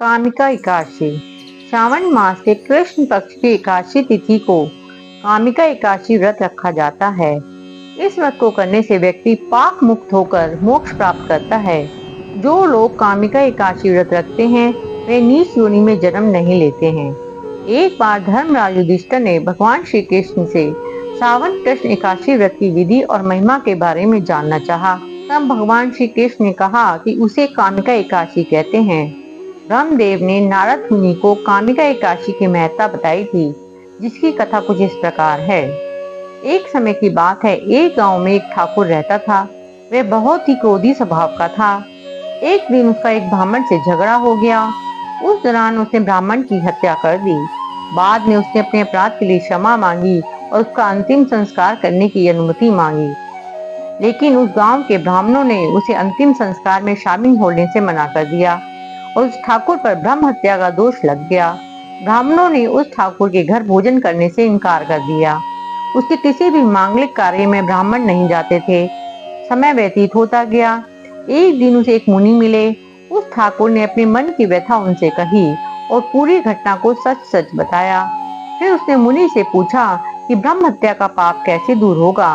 कामिका एकादशी। श्रावण मास के कृष्ण पक्ष की एकादशी तिथि को कामिका एकादशी व्रत रखा जाता है। इस व्रत को करने से व्यक्ति पाप मुक्त होकर मोक्ष प्राप्त करता है। जो लोग कामिका एकादशी व्रत रखते हैं वे नीच योनि में जन्म नहीं लेते हैं। एक बार धर्मराज युधिष्ठिर ने भगवान श्री कृष्ण से श्रावण कृष्ण एकादशी व्रत की विधि और महिमा के बारे में जानना चाहा। तब भगवान श्री कृष्ण ने कहा कि उसे कामिका एकादशी कहते हैं। ब्रह्मदेव ने नारद मुनि को कामिका एकादशी की महत्ता बताई थी, जिसकी कथा कुछ इस प्रकार है। एक समय की बात है, एक गांव में एक ठाकुर रहता था। वह बहुत ही क्रोधी स्वभाव का था। एक दिन उसका एक ब्राह्मण से झगड़ा हो गया। उस दौरान उसने ब्राह्मण की हत्या कर दी। बाद में उसने अपने अपराध के लिए क्षमा मांगी और उसका अंतिम संस्कार करने की अनुमति मांगी, लेकिन उस गांव के ब्राह्मणों ने उसे अंतिम संस्कार में शामिल होने से मना कर दिया और उस ठाकुर पर ब्रह्म हत्या का दोष लग गया। ब्राह्मणों ने उस ठाकुर के घर भोजन करने से इनकार कर दिया। उसके किसी भी मांगलिक कार्य में ब्राह्मण नहीं जाते थे। समय व्यतीत होता गया। एक दिन उसे एक मुनि मिले। उस ठाकुर ने अपने मन की व्यथा उनसे कही और पूरी घटना को सच सच बताया। फिर उसने मुनि से पूछा कि ब्रह्म हत्या का पाप कैसे दूर होगा।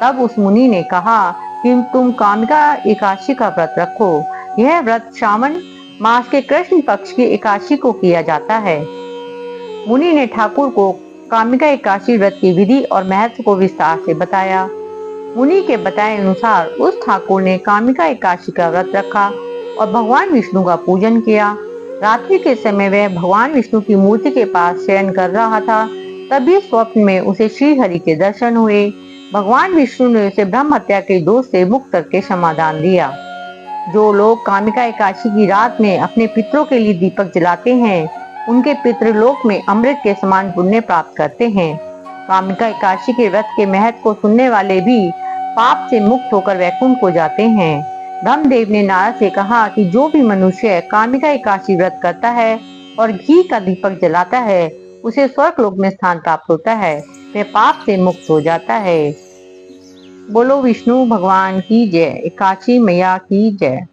तब उस मुनि ने कहा कि तुम कामिका एकादशी का व्रत रखो। यह व्रत श्रावण मास के कृष्ण पक्ष की एकादशी को किया जाता है। मुनि ने ठाकुर को कामिका एकादशी व्रत की विधि और महत्व को विस्तार से बताया। मुनि के बताए अनुसार उस ठाकुर ने कामिका एकादशी का व्रत रखा और भगवान विष्णु का पूजन किया। रात्रि के समय वह भगवान विष्णु की मूर्ति के पास शयन कर रहा था। तभी स्वप्न में उसे श्री हरि के दर्शन हुए। भगवान विष्णु ने उसे ब्रह्म हत्या के दोष से मुक्त करके समाधान दिया। जो लोग कामिका एकादशी की रात में अपने पितरों के लिए दीपक जलाते हैं, उनके पितृलोक में अमृत के समान पुण्य प्राप्त करते हैं। कामिका एकादशी के व्रत के महत्व को सुनने वाले भी पाप से मुक्त होकर वैकुंठ को जाते हैं। ब्रह्मदेव ने नारद से कहा कि जो भी मनुष्य कामिका एकादशी व्रत करता है और घी का दीपक जलाता है, उसे स्वर्गलोक में स्थान प्राप्त होता है। वह पाप से मुक्त हो जाता है। बोलो विष्णु भगवान की जय। एकादशी मैया की जय।